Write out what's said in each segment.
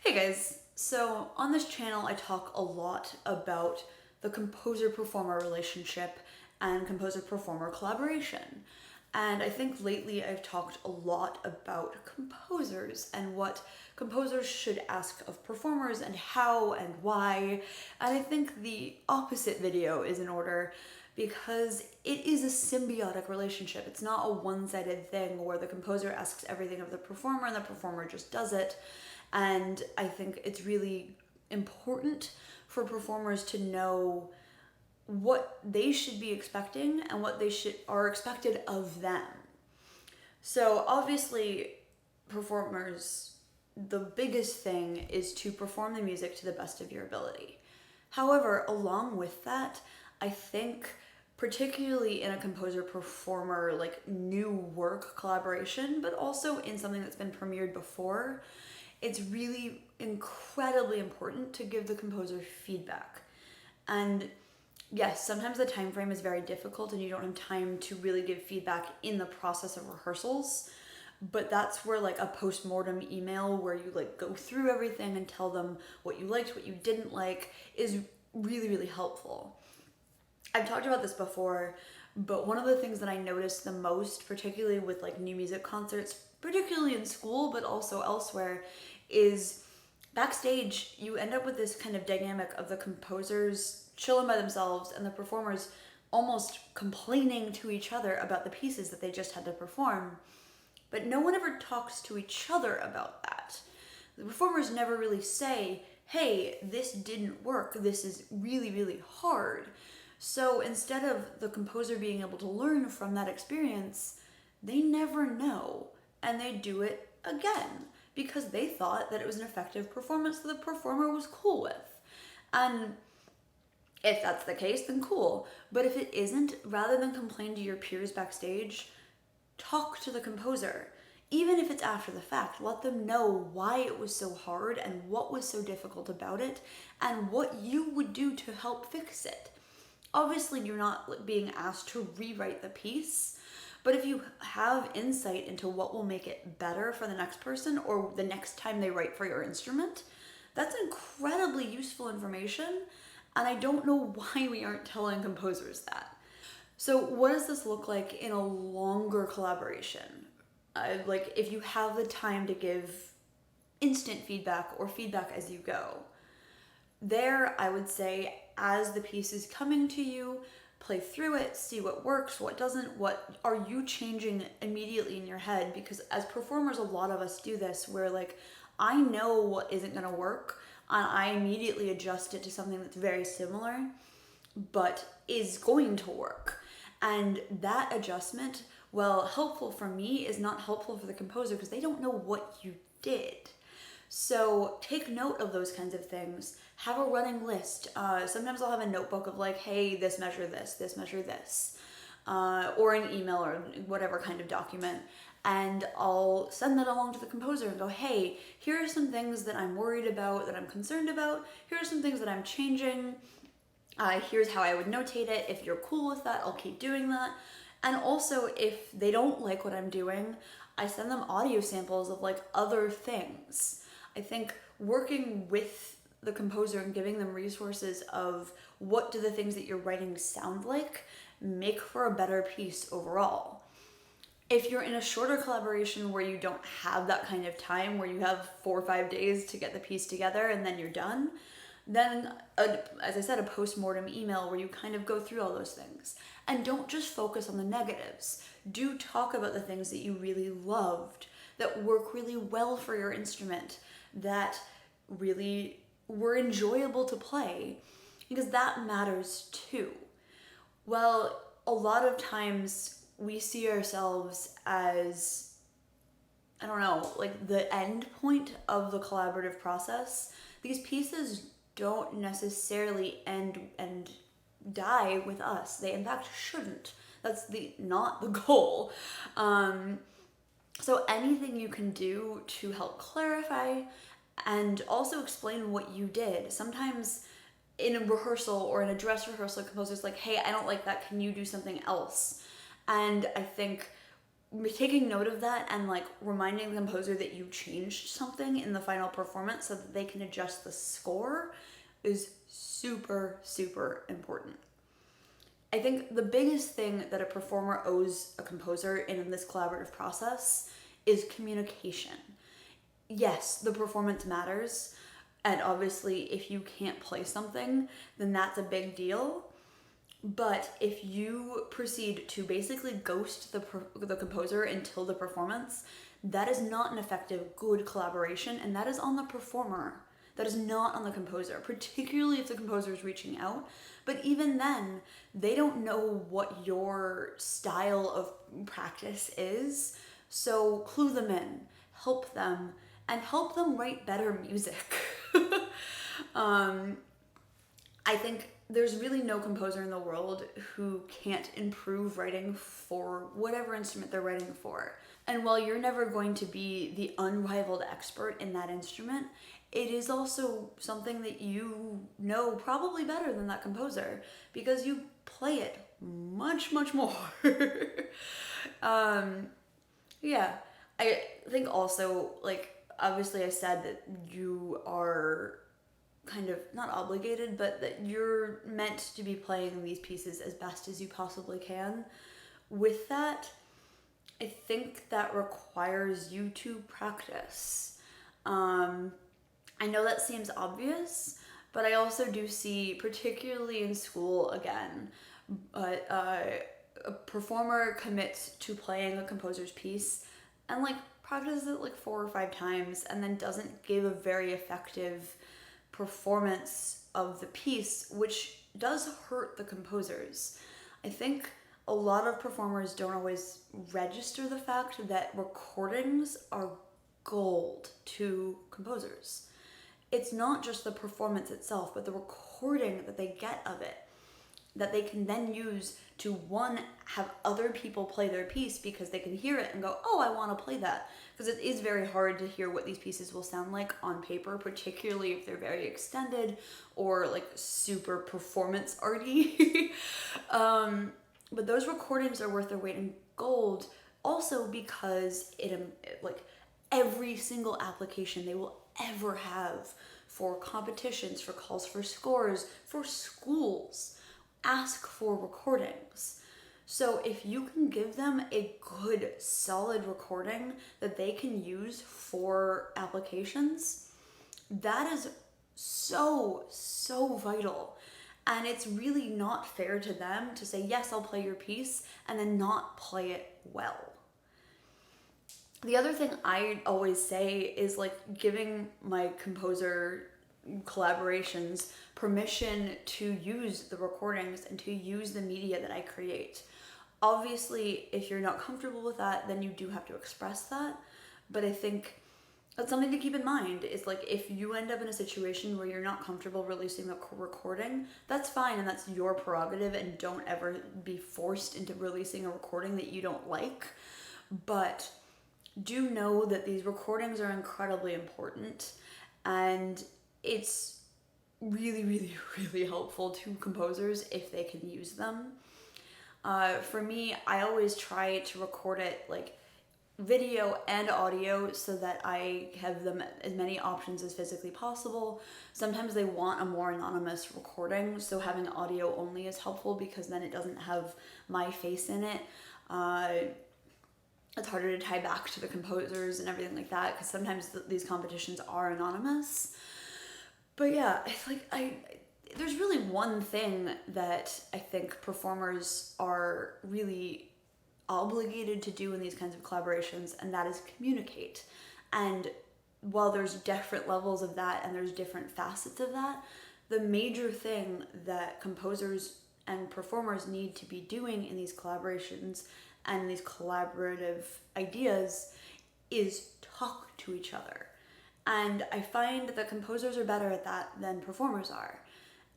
Hey guys, so on this channel I talk a lot about the composer-performer relationship and composer-performer collaboration. And I think lately I've talked a lot about composers and what composers should ask of performers and how and why. And I think the opposite video is in order because it is a symbiotic relationship. It's not a one-sided thing where the composer asks everything of the performer and the performer just does it. And I think it's really important for performers to know what they should be expecting and what are expected of them. So obviously, performers, the biggest thing is to perform the music to the best of your ability. However, along with that, I think particularly in a composer performer like new work collaboration, but also in something that's been premiered before, it's really incredibly important to give the composer feedback. And yes, sometimes the time frame is very difficult and you don't have time to really give feedback in the process of rehearsals. But that's where like a post-mortem email where you like go through everything and tell them what you liked, what you didn't like is really, really helpful. I've talked about this before, but one of the things that I noticed the most, particularly with like new music concerts, particularly in school, but also elsewhere, is backstage you end up with this kind of dynamic of the composers chilling by themselves and the performers almost complaining to each other about the pieces that they just had to perform. But no one ever talks to each other about that. The performers never really say, hey, this didn't work, this is really, really hard. So instead of the composer being able to learn from that experience, they never know and they do it again because they thought that it was an effective performance that the performer was cool with. And if that's the case, then cool. But if it isn't, rather than complain to your peers backstage, talk to the composer. Even if it's after the fact, let them know why it was so hard and what was so difficult about it and what you would do to help fix it. Obviously, you're not being asked to rewrite the piece, but if you have insight into what will make it better for the next person or the next time they write for your instrument, that's incredibly useful information, and I don't know why we aren't telling composers that. So what does this look like in a longer collaboration? Like if you have the time to give instant feedback or feedback as you go. There, I would say, as the piece is coming to you, play through it, see what works, what doesn't, what are you changing immediately in your head? Because as performers, a lot of us do this where like, I know what isn't gonna work and I immediately adjust it to something that's very similar, but is going to work. And that adjustment, well, helpful for me is not helpful for the composer because they don't know what you did. So take note of those kinds of things. Have a running list. Sometimes I'll have a notebook of like, hey, this measure this measure this, or an email or whatever kind of document. And I'll send that along to the composer and go, hey, here are some things that I'm worried about, that I'm concerned about. Here are some things that I'm changing. Here's how I would notate it. If you're cool with that, I'll keep doing that. And also, if they don't like what I'm doing, I send them audio samples of like other things. I think working with the composer and giving them resources of what do the things that you're writing sound like make for a better piece overall. If you're in a shorter collaboration where you don't have that kind of time, where you have 4 or 5 days to get the piece together and then you're done, then, as I said, a post-mortem email where you kind of go through all those things. And don't just focus on the negatives. Do talk about the things that you really loved, that work really well for your instrument, that really were enjoyable to play, because that matters too. Well, a lot of times we see ourselves as, I don't know, like the end point of the collaborative process. These pieces don't necessarily end and die with us. They in fact shouldn't. That's not the goal. So anything you can do to help clarify and also explain what you did. Sometimes in a rehearsal or in a dress rehearsal, composer's like, hey, I don't like that. Can you do something else? And I think taking note of that and like reminding the composer that you changed something in the final performance so that they can adjust the score is super, super important. I think the biggest thing that a performer owes a composer in this collaborative process is communication. Yes, the performance matters, and obviously if you can't play something, then that's a big deal. But if you proceed to basically ghost the composer until the performance, that is not an effective, good collaboration, and that is on the performer. That is not on the composer, particularly if the composer is reaching out. But even then, they don't know what your style of practice is, so clue them in, help them, and help them write better music. I think there's really no composer in the world who can't improve writing for whatever instrument they're writing for. And while you're never going to be the unrivaled expert in that instrument, it is also something that you know probably better than that composer because you play it much, much more. Yeah, I think also, like, obviously I said that you are kind of not obligated, but that you're meant to be playing these pieces as best as you possibly can. With that, I think that requires you to practice. I know that seems obvious, but I also do see, particularly in school again, a performer commits to playing a composer's piece and like practices it like 4 or 5 times and then doesn't give a very effective performance of the piece, which does hurt the composers. I think a lot of performers don't always register the fact that recordings are gold to composers. It's not just the performance itself, but the recording that they get of it that they can then use to, one, have other people play their piece because they can hear it and go, oh, I want to play that. Because it is very hard to hear what these pieces will sound like on paper, particularly if they're very extended or like super performance arty. But those recordings are worth their weight in gold also because it like every single application they will ever have for competitions, for calls for scores, for schools, ask for recordings. So if you can give them a good, solid recording that they can use for applications, that is so, so vital. And it's really not fair to them to say, yes, I'll play your piece, and then not play it well. The other thing I always say is like giving my composer collaborations permission to use the recordings and to use the media that I create. Obviously, if you're not comfortable with that, then you do have to express that. But I think that's something to keep in mind is like if you end up in a situation where you're not comfortable releasing the recording, that's fine and that's your prerogative, and don't ever be forced into releasing a recording that you don't like. But do know that these recordings are incredibly important, and it's really, really, really helpful to composers if they can use them. For me, I always try to record it like video and audio so that I have them as many options as physically possible. Sometimes they want a more anonymous recording, so having audio only is helpful because then it doesn't have my face in it. It's harder to tie back to the composers and everything like that because sometimes these competitions are anonymous. But yeah, it's like there's really one thing that I think performers are really obligated to do in these kinds of collaborations, and that is communicate. And while there's different levels of that and there's different facets of that, the major thing that composers and performers need to be doing in these collaborations and these collaborative ideas is talk to each other. And I find that composers are better at that than performers are.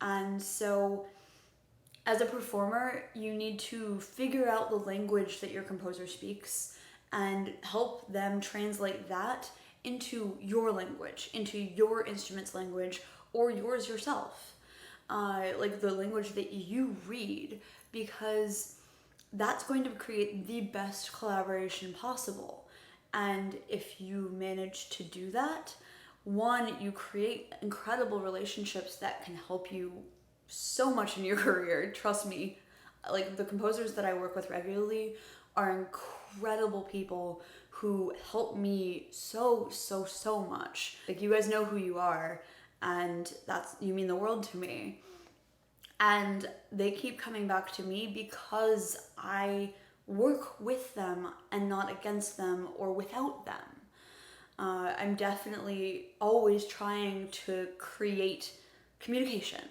And so as a performer, you need to figure out the language that your composer speaks and help them translate that into your language, into your instrument's language, or yours yourself. Like the language that you read, because that's going to create the best collaboration possible. And if you manage to do that, one, you create incredible relationships that can help you so much in your career. Trust me, like the composers that I work with regularly are incredible people who help me so much. Like, you guys know who you are, and you mean the world to me. And they keep coming back to me because I work with them and not against them or without them. I'm definitely always trying to create communication.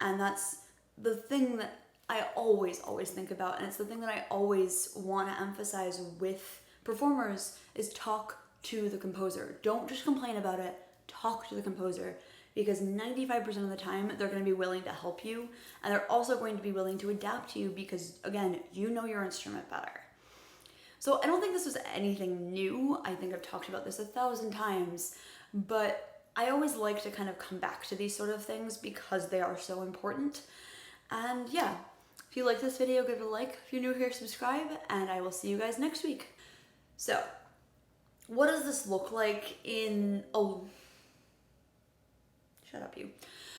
And that's the thing that I always think about. And it's the thing that I always want to emphasize with performers is talk to the composer. Don't just complain about it, talk to the composer. Because 95% of the time, they're going to be willing to help you. And they're also going to be willing to adapt to you because, again, you know your instrument better. So I don't think this was anything new. I think I've talked about this 1,000 times. But I always like to kind of come back to these sort of things because they are so important. And yeah, if you like this video, give it a like. If you're new here, subscribe. And I will see you guys next week. So, what does this look like in a... Shut up, you.